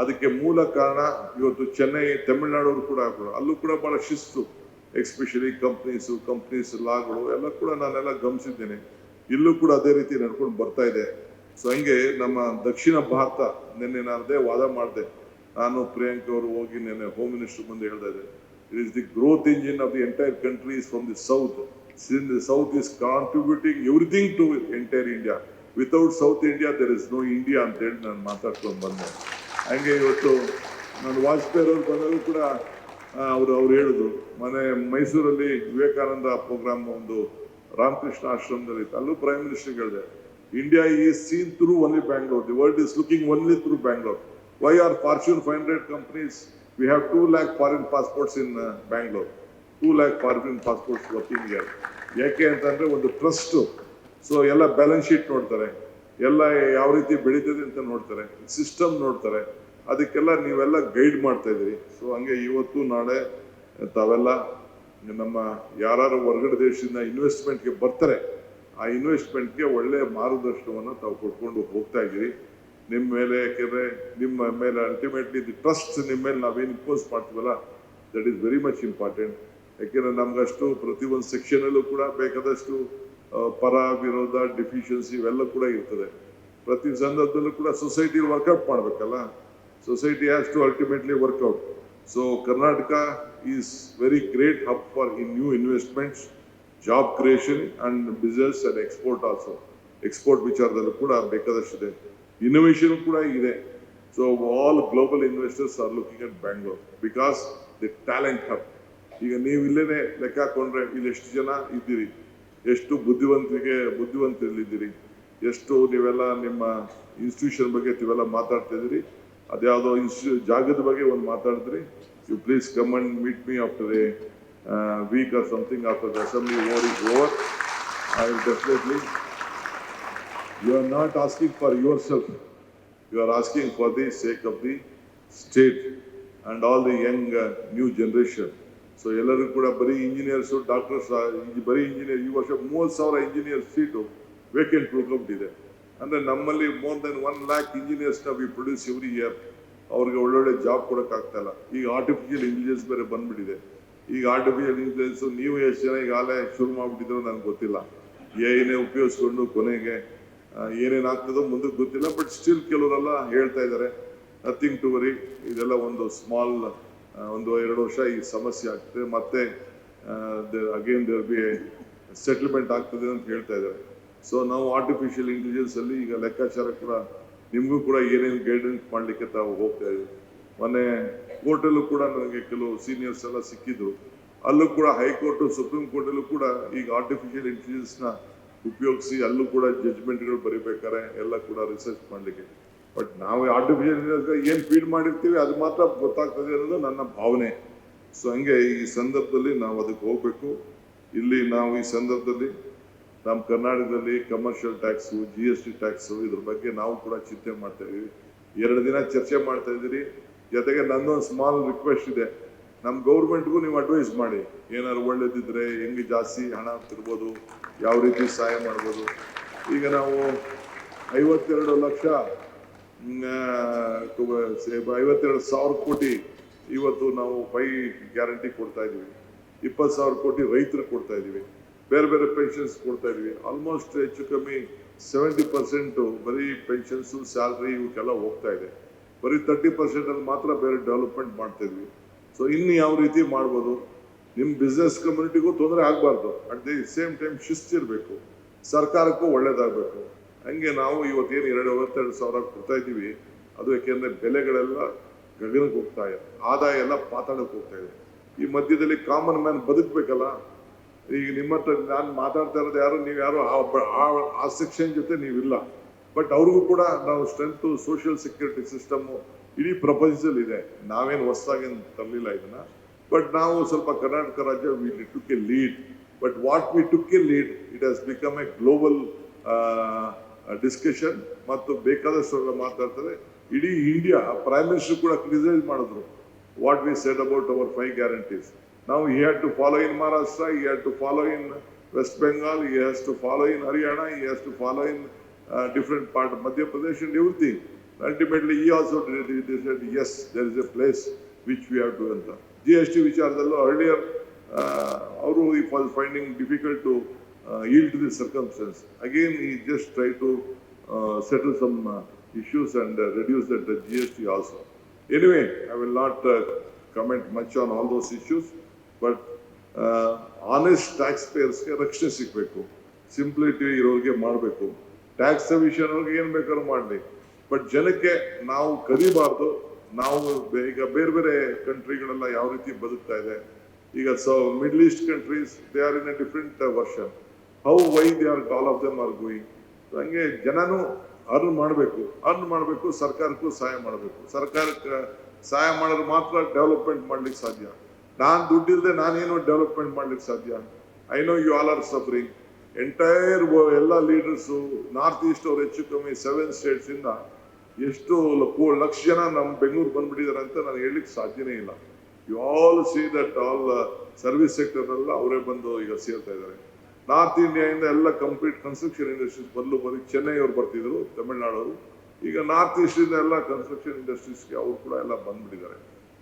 ಅದಕ್ಕೆ ಮೂಲ ಕಾರಣ ಇವತ್ತು ಚೆನ್ನೈ, ತಮಿಳುನಾಡು ಕೂಡ ಅಲ್ಲೂ ಕೂಡ ಬಹಳ ಶಿಸ್ತು, ಎಸ್ಪೆಷಲಿ ಕಂಪ್ನೀಸ್ ಲಾಗಳು ಎಲ್ಲ ಕೂಡ ನಾನೆಲ್ಲ ಗಮನಿಸಿದ್ದೇನೆ. ಇಲ್ಲೂ ಕೂಡ ಅದೇ ರೀತಿ ನಡ್ಕೊಂಡು ಬರ್ತಾ ಇದೆ. ಸೊ ಹಂಗೆ ನಮ್ಮ ದಕ್ಷಿಣ ಭಾರತ, ನಿನ್ನೆ ನಾನು ಅದೇ ವಾದ ಮಾಡಿದೆ. ನಾನು ಪ್ರಿಯಾಂಕ್ ಅವರು ಹೋಗಿ ನಿನ್ನೆ ಹೋಮ್ ಮಿನಿಸ್ಟರ್ ಮುಂದೆ ಹೇಳ್ತಾ ಇದ್ದೆ, it is the growth engine of the entire country is from the south. The south is contributing everything to entire India. Without south India there is no India ಅಂತ ಹೇಳಿ ನಾನು ಮಾತಾಡ್ಕೊಂಡು ಬಂದೆ. ಹಂಗೆ ಇವತ್ತು ನಾನು ವಾಜಪೇಯಿ ಅವರು ಬಂದರೂ ಕೂಡ ಅವ್ರು ಹೇಳಿದ್ರು, ಮೈಸೂರಲ್ಲಿ ವಿವೇಕಾನಂದ ಪ್ರೋಗ್ರಾಮ್ ಒಂದು ರಾಮಕೃಷ್ಣ ಆಶ್ರಮದಲ್ಲಿ ಇತ್ತು. ಅಲ್ಲೂ ಪ್ರೈಮ್ ಮಿನಿಸ್ಟರ್ ಹೇಳಿದೆ, India is seen through only Bangalore, the world is looking only through Bangalore. Why are fortune 500 companies, we have 2 lakh foreign passports in Bangalore, 2 lakh foreign passports working year. ಯಾಕೆ ಅಂತಂದ್ರೆ ಒಂದು ಟ್ರಸ್ಟ್. ಸೊ ಎಲ್ಲ balance sheet ನೋಡ್ತಾರೆ, ಎಲ್ಲ ಯಾವ ರೀತಿ ಬೆಳೀತದೆ ಅಂತ ನೋಡ್ತಾರೆ, ಸಿಸ್ಟಮ್ ನೋಡ್ತಾರೆ. ಅದಕ್ಕೆಲ್ಲ ನೀವೆಲ್ಲ ಗೈಡ್ ಮಾಡ್ತಾ ಇದ್ದೀರಿ. ಸೊ ಹಂಗೆ ಇವತ್ತು ನಾಳೆ ತಾವೆಲ್ಲ ನಮ್ಮ ಯಾರು ಹೊರಗಡೆ ದೇಶದಿಂದ ಇನ್ವೆಸ್ಟ್ಮೆಂಟ್ಗೆ ಬರ್ತಾರೆ, ಆ ಇನ್ವೆಸ್ಟ್ಮೆಂಟ್ಗೆ ಒಳ್ಳೆ ಮಾರ್ಗದರ್ಶನವನ್ನು ತಾವು ಕೊಟ್ಕೊಂಡು ಹೋಗ್ತಾ ಇದ್ದೀರಿ. ನಿಮ್ಮ ಮೇಲೆ, ಯಾಕೆಂದರೆ ನಿಮ್ಮ ಮೇಲೆ ಅಲ್ಟಿಮೇಟ್ಲಿ ದಿ ಟ್ರಸ್ಟ್ ನಿಮ್ಮ ಮೇಲೆ ನಾವೇನು ಇಂಪೋಸ್ ಮಾಡ್ತೀವಲ್ಲ, that is very much important. ಯಾಕೆಂದರೆ ನಮಗಷ್ಟು ಪ್ರತಿಯೊಂದು ಸೆಕ್ಷನಲ್ಲೂ ಕೂಡ ಬೇಕಾದಷ್ಟು ಪರ ವಿರೋಧ ಡಿಫಿಷಿಯನ್ಸಿ ಇವೆಲ್ಲ ಕೂಡ ಇರ್ತದೆ. ಪ್ರತಿ ಸಂದರ್ಭದಲ್ಲೂ ಕೂಡ ಸೊಸೈಟಿ ವರ್ಕೌಟ್ ಮಾಡಬೇಕಲ್ಲ. Society has to ultimately work out. So Karnataka is very great hub for new investments, job creation and business and export also. Export ವಿಚಾರದಲ್ಲೂ ಕೂಡ ಬೇಕಾದಷ್ಟಿದೆ, ಇನ್ನೋವೇಷನ್ ಕೂಡ ಇದೆ. So all global investors are looking at Bangalore because the talent hub. ಈಗ ನೀವು ಇಲ್ಲೇನೆ ಲೆಕ್ಕ ಹಾಕೊಂಡ್ರೆ ಇಲ್ಲಿ ಎಷ್ಟು ಜನ ಇದ್ದೀರಿ, ಎಷ್ಟು ಬುದ್ಧಿವಂತರಿದ್ದೀರಿ, ಎಷ್ಟು ನೀವೆಲ್ಲ ನಿಮ್ಮ ಇನ್ಸ್ಟಿಟ್ಯೂಷನ್ ಬಗ್ಗೆ ನೀವೆಲ್ಲ ಮಾತಾಡ್ತಾ ಇದ್ದೀರಿ. ಅದ್ಯಾವುದೋ ಜಾಗದ ಬಗ್ಗೆ ಒಂದು ಮಾತಾಡಿದ್ರಿ. You please come and meet me after a week or something after the assembly war is over. I will definitely. You are not asking for yourself. You are asking for the sake of the state and all the young new generation. So ಎಲ್ಲರೂ ಕೂಡ ಬರೀ engineers, doctors, ಬರೀ engineer. ಈ ವರ್ಷ 30,000 engineer seat vacant ಉಳ್ಕೊಂಡಿದೆ. ಅಂದರೆ ನಮ್ಮಲ್ಲಿ more than 1 lakh ಇಂಜಿನಿಯರ್ಸ್ನ we produce every year. ಅವ್ರಿಗೆ ಒಳ್ಳೊಳ್ಳೆ ಜಾಬ್ ಕೊಡೋಕ್ಕಾಗ್ತಾ ಇಲ್ಲ. ಈಗ ಆರ್ಟಿಫಿಷಿಯಲ್ ಇಂಟೆಲಿಜೆನ್ಸ್ ಬೇರೆ ಬಂದ್ಬಿಟ್ಟಿದೆ. ಈಗ ಆರ್ಟಿಫಿಷಿಯಲ್ ಇಂಟೆಲಿಜೆನ್ಸ್ ನೀವು ಎಷ್ಟು ಜನ ಈಗಾಗಲೇ ಶುರು ಮಾಡ್ಬಿಟ್ಟಿದ್ರು ನನಗೆ ಗೊತ್ತಿಲ್ಲ. ಏನೇ ಉಪಯೋಗಿಸ್ಕೊಂಡು ಕೊನೆಗೆ ಏನೇನು ಆಗ್ತದೋ ಮುಂದಕ್ಕೆ ಗೊತ್ತಿಲ್ಲ. ಬಟ್ ಸ್ಟಿಲ್ ಕೆಲವರೆಲ್ಲ ಹೇಳ್ತಾ ಇದ್ದಾರೆ ನಥಿಂಗ್ ಟು ವರಿ, ಇದೆಲ್ಲ ಒಂದು ಸ್ಮಾಲ್ ಒಂದು 2 ವರ್ಷ ಈ ಸಮಸ್ಯೆ ಆಗ್ತದೆ, ಮತ್ತೆ ಅಗೇನ್ ದೇರ್ ಬಿ ಸೆಟಲ್ಮೆಂಟ್ ಆಗ್ತದೆ ಅಂತ ಹೇಳ್ತಾ ಇದ್ದಾರೆ. ಸೊ ನಾವು ಆರ್ಟಿಫಿಷಿಯಲ್ ಇಂಟೆಲಿಜೆನ್ಸ್ ಅಲ್ಲಿ ಈಗ ಲೆಕ್ಕಾಚಾರ ಕೂಡ ನಿಮಗೂ ಕೂಡ ಏನೇನು ಗೈಡೆನ್ಸ್ ಮಾಡಲಿಕ್ಕೆ ತಾವು ಹೋಗ್ತಾ ಇದ್ದೀವಿ. ಮೊನ್ನೆ ಕೋರ್ಟಲ್ಲೂ ಕೂಡ ನನಗೆ ಕೆಲವು ಸೀನಿಯರ್ಸ್ ಎಲ್ಲ ಸಿಕ್ಕಿದ್ರು. ಅಲ್ಲೂ ಕೂಡ ಹೈಕೋರ್ಟ್, ಸುಪ್ರೀಂ ಕೋರ್ಟಲ್ಲೂ ಕೂಡ ಈಗ ಆರ್ಟಿಫಿಷಿಯಲ್ ಇಂಟೆಲಿಜೆನ್ಸ್ನ ಉಪಯೋಗಿಸಿ ಅಲ್ಲೂ ಕೂಡ ಜಡ್ಜ್ಮೆಂಟ್ಗಳು ಬರೀಬೇಕಾರೆ ಎಲ್ಲ ಕೂಡ ರಿಸರ್ಚ್ ಮಾಡಲಿಕ್ಕೆ. ಬಟ್ ನಾವು ಆರ್ಟಿಫಿಷಿಯಲ್ ಇಂಟೆಲಿಜೆನ್ಸ್ ಏನು ಫೀಡ್ ಮಾಡಿರ್ತೀವಿ ಅದು ಮಾತ್ರ ಗೊತ್ತಾಗ್ತದೆ ಅನ್ನೋದು ನನ್ನ ಭಾವನೆ. ಸೊ ಹಂಗೆ ಈ ಸಂದರ್ಭದಲ್ಲಿ ನಾವು ಅದಕ್ಕೆ ಹೋಗ್ಬೇಕು. ಇಲ್ಲಿ ನಾವು ಈ ಸಂದರ್ಭದಲ್ಲಿ ನಮ್ಮ ಕರ್ನಾಟಕದಲ್ಲಿ ಕಮರ್ಷಿಯಲ್ ಟ್ಯಾಕ್ಸು, GST ಟ್ಯಾಕ್ಸು, ಇದ್ರ ಬಗ್ಗೆ ನಾವು ಕೂಡ ಚಿಂತೆ ಮಾಡ್ತಾ ಇದೀವಿ. 2 ದಿನ ಚರ್ಚೆ ಮಾಡ್ತಾ ಇದ್ದೀರಿ. ಜೊತೆಗೆ ನನ್ನೊಂದು ಸ್ಮಾಲ್ ರಿಕ್ವೆಸ್ಟ್ ಇದೆ, ನಮ್ಮ ಗೌರ್ಮೆಂಟ್ಗೂ ನೀವು ಅಡ್ವೈಸ್ ಮಾಡಿ, ಏನಾದ್ರು ಒಳ್ಳೇದಿದ್ರೆ ಹೆಂಗೆ ಜಾಸ್ತಿ ಹಣ ತಿರ್ಬೋದು, ಯಾವ ರೀತಿ ಸಹಾಯ ಮಾಡ್ಬೋದು. ಈಗ ನಾವು 52,000 ಕೋಟಿ ಇವತ್ತು ನಾವು 5 ಗ್ಯಾರಂಟಿ ಕೊಡ್ತಾ ಇದೀವಿ. 20,000 ಕೋಟಿ ರೈತರಿಗೆ ಕೊಡ್ತಾ ಇದೀವಿ. ಬೇರೆ ಬೇರೆ ಪೆನ್ಷನ್ಸ್ ಕೊಡ್ತಾ ಇದೀವಿ. ಆಲ್ಮೋಸ್ಟ್ ಹೆಚ್ಚು ಕಮ್ಮಿ 70% ಬರೀ ಪೆನ್ಷನ್ಸು, ಸ್ಯಾಲ್ರಿ ಇವಕ್ಕೆಲ್ಲ ಹೋಗ್ತಾ ಇದೆ. ಬರೀ 30% ಅಲ್ಲಿ ಮಾತ್ರ ಬೇರೆ ಡೆವಲಪ್ಮೆಂಟ್ ಮಾಡ್ತಾ ಇದ್ವಿ. ಸೊ ಇನ್ನು ಯಾವ ರೀತಿ ಮಾಡ್ಬೋದು, ನಿಮ್ಮ ಬಿಸ್ನೆಸ್ ಕಮ್ಯುನಿಟಿಗೂ ತೊಂದರೆ ಆಗಬಾರ್ದು, ಅಟ್ ದಿ ಸೇಮ್ ಟೈಮ್ ಶಿಸ್ತಿರಬೇಕು, ಸರ್ಕಾರಕ್ಕೂ ಒಳ್ಳೇದಾಗಬೇಕು. ಹಂಗೆ ನಾವು ಇವತ್ತೇನು 52,000 ಕೊಡ್ತಾ ಇದ್ದೀವಿ, ಅದು ಯಾಕೆಂದ್ರೆ ಬೆಲೆಗಳೆಲ್ಲ ಗಗನಕ್ಕೆ ಹೋಗ್ತಾ ಇದೆ, ಆದಾಯ ಎಲ್ಲ ಪಾತಾಳಕ್ಕೆ ಹೋಗ್ತಾ ಇದೆ. ಈ ಮಧ್ಯದಲ್ಲಿ ಕಾಮನ್ ಮ್ಯಾನ್ ಬದುಕಬೇಕಲ್ಲ. ಈಗ ನಿಮ್ಮ ಹತ್ರ ನಾನು ಮಾತಾಡ್ತಾ ಇರೋದು ಯಾರು, ನೀವು ಯಾರು ಆ ಸೆಕ್ಷನ್ ಜೊತೆ ನೀವಿಲ್ಲ. ಬಟ್ ಅವ್ರಿಗೂ ಕೂಡ ನಾವು ಸ್ಟ್ರೆಂತ್ ಸೋಷಿಯಲ್ ಸೆಕ್ಯೂರಿಟಿ ಸಿಸ್ಟಮ್ ಇಡೀ ಪ್ರಪಂಚದಲ್ಲಿ ಇದೆ. ನಾವೇನು ಹೊಸದಾಗಿ ತರಲಿಲ್ಲ ಇದನ್ನ. ಬಟ್ ನಾವು ಸ್ವಲ್ಪ ಕರ್ನಾಟಕ ರಾಜ್ಯ we took A lead. But what we took A lead, it has become A global discussion. ಮತ್ತು ಬೇಕಾದಷ್ಟು ಮಾತಾಡ್ತಾರೆ. ಇಡೀ ಇಂಡಿಯಾ ಪ್ರೈಮ್ ಮಿನಿಸ್ಟರ್ ಕೂಡ ಕ್ರಿಟಿಸೈಸ್ ಮಾಡಿದ್ರು what we said about our 5 guarantees. Now he had to follow in Maharashtra, he had to follow in West Bengal, he has to follow in Haryana, he has to follow in different part of Madhya Pradesh and everything. Ultimately, he also they said, yes, there is a place which we have to enter. GST ವಿಚಾರದಲ್ಲೂ earlier, he was finding difficult to yield to the circumstance. Again, he just tried to settle some issues and reduce that GST also. Anyway, I will not comment much on all those issues. But honest tax ಪೇಯರ್ಸ್ಗೆ ರಕ್ಷಣೆ ಸಿಗಬೇಕು, ಸಿಂಪ್ಲಿಟಿ ಇರೋರಿಗೆ ಮಾಡಬೇಕು. Tax submission ಅವ್ರಿಗೆ ಏನು ಬೇಕಾದ್ರೂ ಮಾಡಲಿ, but ಜನಕ್ಕೆ ನಾವು ಕದಿಬಾರ್ದು. ನಾವು ಈಗ ಬೇರೆ ಬೇರೆ ಕಂಟ್ರಿಗಳೆಲ್ಲ ಯಾವ ರೀತಿ ಬದುಕ್ತಾ ಇದೆ, ಈಗ middle East countries they are in a different version. How why they are all of them are going. ಹಂಗೆ ಜನನು ಅರ್ನ್ ಮಾಡಬೇಕು, ಸರ್ಕಾರಕ್ಕೂ ಸಹಾಯ ಮಾಡಬೇಕು. ಸರ್ಕಾರಕ್ಕೆ ಸಹಾಯ ಮಾಡಿದ್ರೆ ಮಾತ್ರ ಡೆವಲಪ್ಮೆಂಟ್ ಮಾಡ್ಲಿಕ್ಕೆ ಸಾಧ್ಯ. ನಾನು ದುಡ್ಡಿಲ್ಲದೆ ನಾನೇನು ಡೆವಲಪ್ಮೆಂಟ್ ಮಾಡ್ಲಿಕ್ಕೆ ಸಾಧ್ಯ? I know you all are suffering. Entire ಎಲ್ಲ ಲೀಡರ್ಸು ನಾರ್ತ್ ಈಸ್ಟ್ ಅವ್ರು ಹೆಚ್ಚು ಕಮ್ಮಿ 7 ಸ್ಟೇಟ್ಸ್ ಇಂದ ಎಷ್ಟು ಲಕ್ಷ ಜನ ನಮ್ಮ ಬೆಂಗಳೂರು ಬಂದ್ಬಿಟ್ಟಿದ್ದಾರೆ ಅಂತ ನಾನು ಹೇಳಲಿಕ್ಕೆ ಸಾಧ್ಯನೇ ಇಲ್ಲ. You all see that all service sector ಎಲ್ಲ ಅವರೇ ಬಂದು ಈಗ ಸೇರ್ತಾ ಇದ್ದಾರೆ. ನಾರ್ತ್ ಇಂಡಿಯಾದಿಂದ ಎಲ್ಲ ಕಂಪ್ಲೀಟ್ ಕನ್ಸ್ಟ್ರಕ್ಷನ್ ಇಂಡಸ್ಟ್ರೀಸ್ ಬರೀ ಚೆನ್ನೈ ಅವ್ರು ಬರ್ತಿದ್ರು, ತಮಿಳ್ನಾಡವರು. ಈಗ ನಾರ್ತ್ ಈಸ್ಟ್ ಇಂದ ಎಲ್ಲ ಕನ್ಸ್ಟ್ರಕ್ಷನ್ ಇಂಡಸ್ಟ್ರೀಸ್ಗೆ ಅವ್ರು ಕೂಡ ಎಲ್ಲ ಬಂದ್ಬಿಟ್ಟಿದ್ದಾರೆ.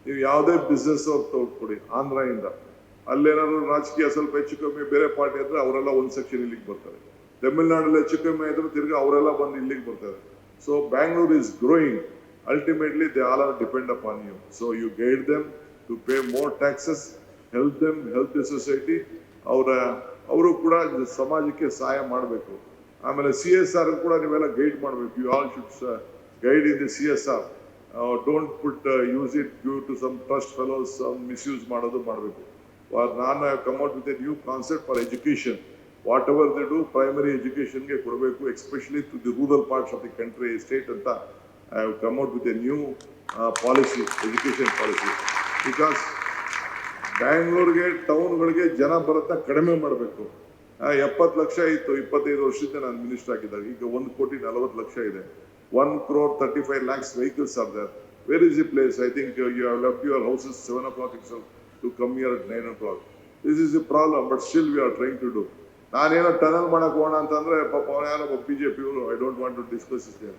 ನೀವು ಯಾವುದೇ ಬಿಸ್ನೆಸ್ ಅವ್ರು ತಗೊಳ್ಕೊಡಿ, ಆಂಧ್ರದಿಂದ ಅಲ್ಲೇನಾದ್ರು ರಾಜಕೀಯ ಸ್ವಲ್ಪ ಹೆಚ್ಚು ಕಮ್ಮಿ ಬೇರೆ ಪಾರ್ಟಿ ಇದ್ರೆ ಅವರೆಲ್ಲ ಒಂದು ಸೆಕ್ಷನ್ ಇಲ್ಲಿಗೆ ಬರ್ತಾರೆ. ತಮಿಳ್ನಾಡಲ್ಲಿ ಹೆಚ್ಚು ಕಮ್ಮಿ ಇದ್ರೆ ತಿರ್ಗಿ ಅವರೆಲ್ಲ ಬಂದು ಇಲ್ಲಿಗೆ ಬರ್ತಾರೆ. So Bangalore is growing. Ultimately they all are depend upon you. So you guide them to pay more taxes, help them, help the society. ಅವರು ಕೂಡ ಸಮಾಜಕ್ಕೆ ಸಹಾಯ ಮಾಡಬೇಕು. ಆಮೇಲೆ CSR ಕೂಡ ನೀವೆಲ್ಲ ಗೈಡ್ ಮಾಡಬೇಕು. You all should guide in the CSR. Don't put use it due to some trust fellows misuse ಮಾಡೋದು ಮಾಡಬೇಕು. ನಾನು come out with a new concept for education. Whatever they do primary ಎಜುಕೇಶನ್ಗೆ ಕೊಡಬೇಕು, especially to the rural parts of the country, state ಅಂತ I have come out with a new policy, education policy. Because ಬ್ಯಾಂಗ್ಳೂರ್ಗೆ ಟೌನ್ಗಳಿಗೆ ಜನ ಬರುತ್ತಾ ಕಡಿಮೆ ಮಾಡಬೇಕು. 70 ಲಕ್ಷ ಇತ್ತು 25 ವರ್ಷದಿಂದ ನಾನು ಮಿನಿಸ್ಟರ್ ಆಗಿದ್ದಾಗ. ಈಗ 1,40,00,000 ಇದೆ. 1,35,00,000 vehicles are there. Where is the place? I think you have left your houses 7 o'clock itself to come here at 9 o'clock. This is a problem, but still we are trying to do. ನಾನೇನೋ tunnel ಮಾಡಕ್ ಹೋಗೋಣ ಅಂತಂದ್ರೆ ಪಾಪ ಯಾರೋ BJP ಅವರು, I don't want to discuss is there.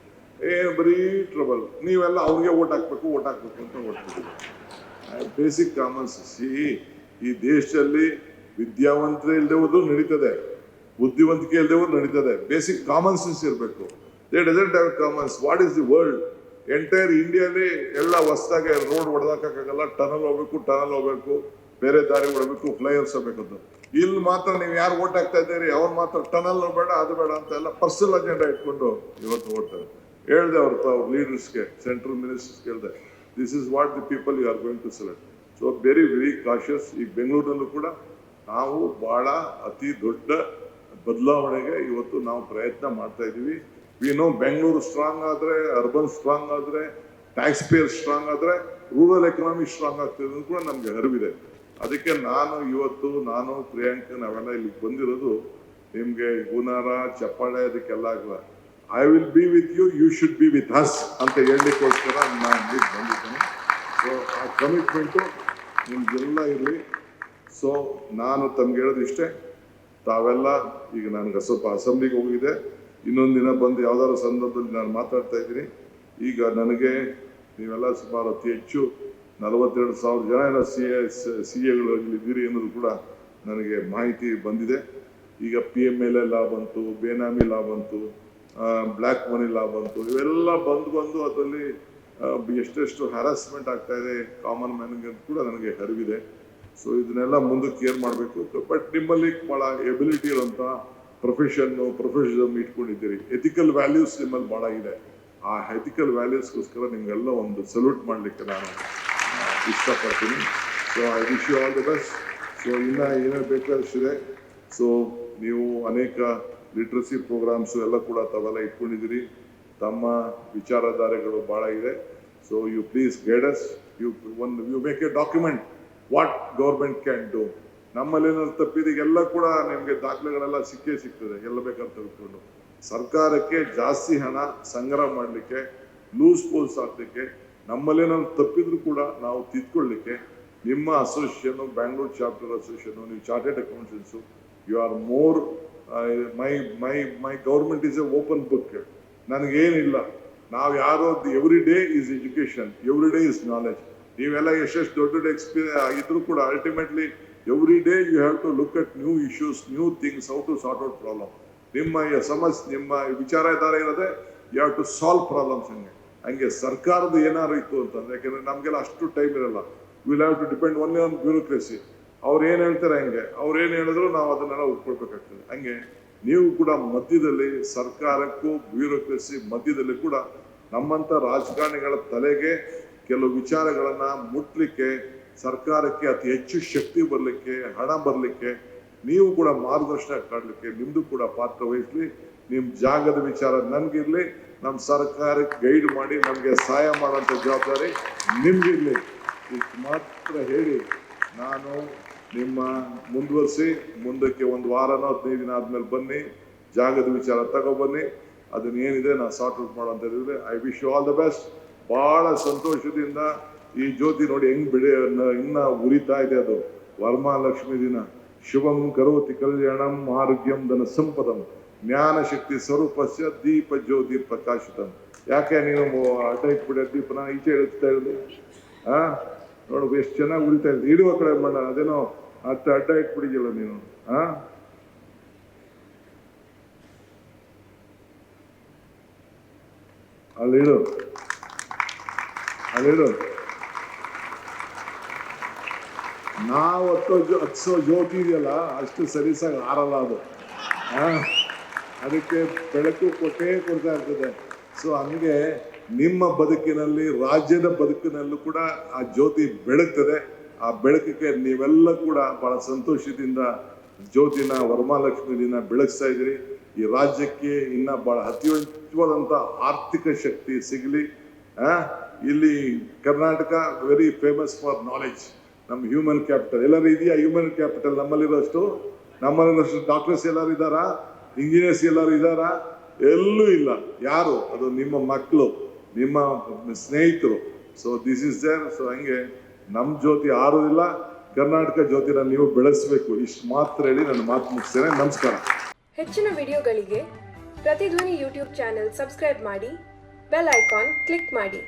ಏನು ಬರೀ trouble. ನೀವೆಲ್ಲ ಅವ್ರಿಗೆ ಓಟ್ ಹಾಕ್ಬೇಕು ಅಂತ ಓಟ್ ಬೇಸಿಕ್ ಕಾಮನ್ ಸೆನ್ಸ್. ಈ ದೇಶದಲ್ಲಿ ವಿದ್ಯಾವಂತರೇ ಇಲ್ಲದೆ ಹೋದ್ರು ನಡೀತದೆ, ಬುದ್ಧಿವಂತಿಕೆ ಇಲ್ಲದೆ ಹೋದ್ರು ನಡೀತದೆ. ಬೇಸಿಕ್ ಕಾಮನ್ ಸೆನ್ಸ್ ಇರಬೇಕು. They doesn't have commons. What is the world? Entire ಇಂಡಿಯಾಲಿ ಎಲ್ಲ ಹೊಸದಾಗಿ ರೋಡ್ ಹೊಡೆದಾಕಾಗಲ್ಲ, ಟನಲ್ ಹೋಗ್ಬೇಕು, ಬೇರೆ ದಾರಿ ಹೊಡಬೇಕು, ಫ್ಲೈಓವರ್ಸ್ ಹೋಗ್ಬೇಕಂತ. ಇಲ್ಲಿ ಮಾತ್ರ ನೀವು ಯಾರು ಓಟ್ ಹಾಕ್ತಾ ಇದ್ದೀರಿ ಅವ್ರು ಮಾತ್ರ ಟನಲ್ ಬೇಡ ಅದು ಬೇಡ ಅಂತ ಎಲ್ಲ ಪರ್ಸನಲ್ ಅಜೆಂಡಾ ಇಟ್ಕೊಂಡು ಇವತ್ತು ಓಡ್ತಾರೆ. ಹೇಳ್ದೆ ಅವ್ರ ಲೀಡರ್ಸ್ಗೆ, ಸೆಂಟ್ರಲ್ ಮಿನಿಸ್ಟರ್ಸ್ ಹೇಳ್ದೆ, this is what the people you are going to select. So very cautious. ಈ ಬೆಂಗಳೂರಿನಲ್ಲೂ ಕೂಡ ನಾವು ಬಹಳ ಅತಿ ದೊಡ್ಡ ಬದಲಾವಣೆಗೆ ಇವತ್ತು ನಾವು ಪ್ರಯತ್ನ ಮಾಡ್ತಾ ಇದ್ದೀವಿ. ವಿ ನೋ ಬೆಂಗಳೂರು ಸ್ಟ್ರಾಂಗ್ ಆದರೆ, ಅರ್ಬನ್ ಸ್ಟ್ರಾಂಗ್ ಆದರೆ, ಟ್ಯಾಕ್ಸ್ ಪೇಯರ್ ಸ್ಟ್ರಾಂಗ್ ಆದರೆ, ರೂರಲ್ ಎಕನಾಮಿ ಸ್ಟ್ರಾಂಗ್ ಆಗ್ತದೆ ಅಂತ ಕೂಡ ನಮ್ಗೆ ಅರಿವಿದೆ. ಅದಕ್ಕೆ ನಾನು ಪ್ರಿಯಾಂಕ ನಾವೆಲ್ಲ ಇಲ್ಲಿಗೆ ಬಂದಿರೋದು ನಿಮ್ಗೆ ಗುಣಾರ ಚಪ್ಪಾಳೆ ಅದಕ್ಕೆಲ್ಲ ಆಗಲ್ಲ. I will be with you should be with us ಅಂತ ಹೇಳಲಿಕ್ಕೋಸ್ಕರ ನಾನು ಇಲ್ಲಿ ಬಂದಿದ್ದೇನೆ. ಸೊ ಆ ಕಮಿಟ್ಮೆಂಟು ನಿಮ್ಗೆಲ್ಲ ಇರಲಿ. ಸೊ ನಾನು ತಮ್ಗೆ ಹೇಳೋದು ಇಷ್ಟೇ, ತಾವೆಲ್ಲ ಈಗ ನನಗೆ ಸ್ವಲ್ಪ ಅಸೆಂಬ್ಲಿಗೆ ಹೋಗಿದೆ, ಇನ್ನೊಂದು ದಿನ ಬಂದು ಯಾವ್ದಾದ್ರು ಸಂದರ್ಭದಲ್ಲಿ ನಾನು ಮಾತಾಡ್ತಾ ಇದ್ದೀನಿ. ಈಗ ನನಗೆ ನೀವೆಲ್ಲ ಸುಮಾರು ಅತಿ ಹೆಚ್ಚು 42,000 ಜನ ಏನೋ CAಗಳು ಇದ್ದೀರಿ ಅನ್ನೋದು ಕೂಡ ನನಗೆ ಮಾಹಿತಿ ಬಂದಿದೆ. ಈಗ PMLA ಲಾ ಬಂತು, ಬೇನಾಮಿ ಲಾ ಬಂತು, ಬ್ಲ್ಯಾಕ್ ಮನಿ ಲಾ ಬಂತು, ಇವೆಲ್ಲ ಬಂದು ಅದರಲ್ಲಿ ಎಷ್ಟೆಷ್ಟು ಹ್ಯಾರಾಸ್ಮೆಂಟ್ ಆಗ್ತಾ ಇದೆ ಕಾಮನ್ ಮ್ಯಾನ್ಗೆ ಅಂತ ಕೂಡ ನನಗೆ ಅರಿವಿದೆ. ಸೊ ಇದನ್ನೆಲ್ಲ ಮುಂದಕ್ಕೆ ಕೇರ್ ಮಾಡಬೇಕು. ಬಟ್ ನಿಮ್ಮಲ್ಲಿ ಭಾಳ ಎಬಿಲಿಟಿ ಇರೋಂಥ ಪ್ರೊಫೆಷನಲ್ ಇಟ್ಕೊಂಡಿದ್ದೀರಿ. ಎಥಿಕಲ್ ವ್ಯಾಲ್ಯೂಸ್ ನಿಮ್ಮಲ್ಲಿ ಭಾಳ ಇದೆ. ಆ ಎಥಿಕಲ್ ವ್ಯಾಲ್ಯೂಸ್ಗೋಸ್ಕರ ನಿಮಗೆಲ್ಲ ಒಂದು ಸಲ್ಯೂಟ್ ಮಾಡಲಿಕ್ಕೆ ನಾನು ಇಷ್ಟಪಡ್ತೀನಿ. So I wish you all the best. So ಇನ್ನು ಏನೇನು ಬೇಕಾದಷ್ಟಿದೆ. ಸೊ ನೀವು ಅನೇಕ ಲಿಟ್ರಸಿ ಪ್ರೋಗ್ರಾಮ್ಸು ಎಲ್ಲ ಕೂಡ ತಾವೆಲ್ಲ ಇಟ್ಕೊಂಡಿದ್ದೀರಿ. ತಮ್ಮ ವಿಚಾರಧಾರೆಗಳು ಭಾಳ ಇದೆ. So you please guide us. You make a document what government can do. ನಮ್ಮಲ್ಲಿ ಏನಾದ್ರು ತಪ್ಪಿದೆಲ್ಲ ಕೂಡ ನಿಮಗೆ ದಾಖಲೆಗಳೆಲ್ಲ ಸಿಗ್ತದೆ. ಎಲ್ಲ ಬೇಕಾದ್ರೆ ತೆಗೆದುಕೊಂಡು ಸರ್ಕಾರಕ್ಕೆ ಜಾಸ್ತಿ ಹಣ ಸಂಗ್ರಹ ಮಾಡಲಿಕ್ಕೆ, ಲೂಸ್ ಪೋಲ್ಸ್ ಹಾಕಲಿಕ್ಕೆ, ನಮ್ಮಲ್ಲೇನಾದ್ರು ತಪ್ಪಿದ್ರು ಕೂಡ ನಾವು ತಿದ್ಕೊಳ್ಳಿಕ್ಕೆ ನಿಮ್ಮ ಅಸೋಸಿಯೇಷನು, ಬ್ಯಾಂಗ್ಳೂರ್ ಚಾಪ್ಟರ್ ಅಸೋಸಿಯೇಷನು, ನೀವು chartered accountants, you are more my government is a open book. ನನಗೇನಿಲ್ಲ, ನಾವು ಯಾರೋ every day is education, every day is knowledge. ನೀವೆಲ್ಲ ಎಷ್ಟೆಷ್ಟು ದೊಡ್ಡ ಎಕ್ಸ್ಪೀರಿಯನ್ಸ್ ಆಗಿದ್ರು ಕೂಡ ultimately every day you have to look at new issues, new things, how to sort out problem. ನಿಮ್ಮ ಸಮಸ್ಯೆ, ನಿಮ್ಮ ವಿಚಾರಧಾರೆ ಇರೋದೆ you have to solve problems. ಹಂಗೆ ಸರ್ಕಾರದ ಏನಾದ್ರು ಇತ್ತು ಅಂತಂದ್ರೆ, ಯಾಕೆಂದ್ರೆ ನಮಗೆಲ್ಲ ಅಷ್ಟು ಟೈಮ್ ಇರಲ್ಲ. Will have to depend only on bureaucracy. ಅವ್ರು ಏನು ಹೇಳ್ತಾರೆ ಹಂಗೆ, ಅವ್ರು ಏನು ಹೇಳಿದ್ರು ನಾವು ಅದನ್ನೆಲ್ಲ ಒಪ್ಕೊಳ್ಬೇಕಾಗ್ತದೆ. ಹಂಗೆ ನೀವು ಕೂಡ ಮಧ್ಯದಲ್ಲಿ, ಸರ್ಕಾರಕ್ಕೂ ಬ್ಯೂರೋಕ್ರಸಿ ಮಧ್ಯದಲ್ಲಿ ಕೂಡ ನಮ್ಮಂಥ ರಾಜಕಾರಣಿಗಳ ತಲೆಗೆ ಕೆಲವು ವಿಚಾರಗಳನ್ನ ಮುಟ್ಲಿಕ್ಕೆ, ಸರ್ಕಾರಕ್ಕೆ ಅತಿ ಹೆಚ್ಚು ಶಕ್ತಿ ಬರಲಿಕ್ಕೆ, ಹಣ ಬರಲಿಕ್ಕೆ, ನೀವು ಕೂಡ ಮಾರ್ಗದರ್ಶನ ಕಾಡಲಿಕ್ಕೆ ನಿಮ್ದು ಕೂಡ ಪಾತ್ರ ವಹಿಸ್ಲಿ. ನಿಮ್ಮ ಜಾಗದ ವಿಚಾರ ನನ್ಗಿರ್ಲಿ, ನಮ್ಮ ಸರ್ಕಾರಕ್ಕೆ ಗೈಡ್ ಮಾಡಿ ನಮಗೆ ಸಹಾಯ ಮಾಡೋಂಥ ಜವಾಬ್ದಾರಿ ನಿಮ್ಗಿರ್ಲಿ. ಇಷ್ಟು ಮಾತ್ರ ಹೇಳಿ ನಾನು ನಿಮ್ಮ ಮುಂದುವರಿಸಿ, ಮುಂದಕ್ಕೆ ಒಂದು ವಾರನೋ 15 ದಿನ ಆದ್ಮೇಲೆ ಬನ್ನಿ, ಜಾಗದ ವಿಚಾರ ತಗೊಬನ್ನಿ, ಅದನ್ನೇನಿದೆ ನಾನು ಸಾರ್ಟ್ ಔಟ್ ಮಾಡೋಂಥದ್ದಿದ್ರೆ I wish you all the best. ಬಹಳ ಸಂತೋಷದಿಂದ ಈ ಜ್ಯೋತಿ ನೋಡಿ ಹೆಂಗ್ ಇನ್ನ ಉರಿತಾ ಇದೆ. ಅದು ವರಮಹಾಲಕ್ಷ್ಮಿ ದಿನ. ಶುಭಂ ಕರೋತಿ ಕಲ್ಯಾಣಂ ಆರೋಗ್ಯಂ ಧನ ಸಂಪದಂ ಜ್ಞಾನ ಶಕ್ತಿ ಸ್ವರೂಪಸ್ಯ ದೀಪ ಜ್ಯೋತಿ ಪ್ರಕಾಶಿತಂ. ಯಾಕೆ ನೀನು ಅಡ್ಡ ಇಟ್ಬಿಡ ದೀಪನ ಈಚೆ ಇಡುತ್ತಾ ಇರೋದು? ನೋಡು ಎಷ್ಟು ಚೆನ್ನಾಗಿ ಉರಿತಾ ಇದೆ. ಇಡುವ ಕಡೆ ಮಾಡ, ಅದೇನೋ ಅಡ್ಡ ಇಟ್ಬಿಡಿದಲ್ಲ ನೀನು. ಅಲ್ಲಿಡು. ನಾವು ಹತ್ಸೋ ಜ್ಯೋತಿ ಇದೆಯಲ್ಲ, ಅಷ್ಟು ಸರಿಸಾಗಿ ಆರಲ್ಲ ಅದು. ಅದಕ್ಕೆ ಬೆಳಕು ಕೊಟ್ಟೇ ಕೊಡ್ತಾ ಇರ್ತದೆ. ಸೊ ಹಂಗೆ ನಿಮ್ಮ ಬದುಕಿನಲ್ಲಿ, ರಾಜ್ಯದ ಬದುಕಿನಲ್ಲೂ ಕೂಡ ಆ ಜ್ಯೋತಿ ಬೆಳಗ್ತದೆ. ಆ ಬೆಳಕಿಗೆ ನೀವೆಲ್ಲ ಕೂಡ ಬಹಳ ಸಂತೋಷದಿಂದ ಜ್ಯೋತಿನ ವರಮಹಾಲಕ್ಷ್ಮಿ ದಿನ ಬೆಳಗಿಸ್ತಾ ಇದ್ದೀರಿ. ಈ ರಾಜ್ಯಕ್ಕೆ ಇನ್ನ ಬಹಳ ಅತ್ಯುಜ್ವಲಂತ ಆರ್ಥಿಕ ಶಕ್ತಿ ಸಿಗಲಿ. ಇಲ್ಲಿ Karnataka very famous for knowledge. ನಮ್ಮ ಹ್ಯೂಮನ್ ಕ್ಯಾಪಿಟಲ್ ಎಲ್ಲರೂ ಇದೆಯಾ? ಹ್ಯೂಮನ್ ಕ್ಯಾಪಿಟಲ್ ನಮ್ಮಲ್ಲಿರೋಷ್ಟು ಡಾಕ್ಟರ್ಸ್ ಎಲ್ಲರೂ ಇದ್ದಾರಾ? ಇಂಜಿನಿಯರ್ಸ್ ಎಲ್ಲರೂ ಇದ್ದಾರಾ? ಎಲ್ಲೂ ಇಲ್ಲ. ಯಾರು? ಅದು ನಿಮ್ಮ ಮಕ್ಕಳು, ನಿಮ್ಮ ಸ್ನೇಹಿತರು. So this is there. So ಹಂಗೆ ನಮ್ಮ ಜ್ಯೋತಿ ಆರೋದಿಲ್ಲ, ಕರ್ನಾಟಕ ಜ್ಯೋತಿನ ನೀವು ಬೆಳೆಸಬೇಕು. ಇಷ್ಟು ಮಾತ್ರ ಹೇಳಿ ನನ್ನ ಮಾತು ಮುಗಿಸ್ತೇನೆ. ನಮಸ್ಕಾರ. ಹೆಚ್ಚಿನ ವಿಡಿಯೋಗಳಿಗೆ ಪ್ರತಿಧ್ವನಿ ಯೂಟ್ಯೂಬ್ ಚಾನೆಲ್ ಸಬ್ಸ್ಕ್ರೈಬ್ ಮಾಡಿ, ಬೆಲ್ ಐಕಾನ್ ಕ್ಲಿಕ್ ಮಾಡಿ.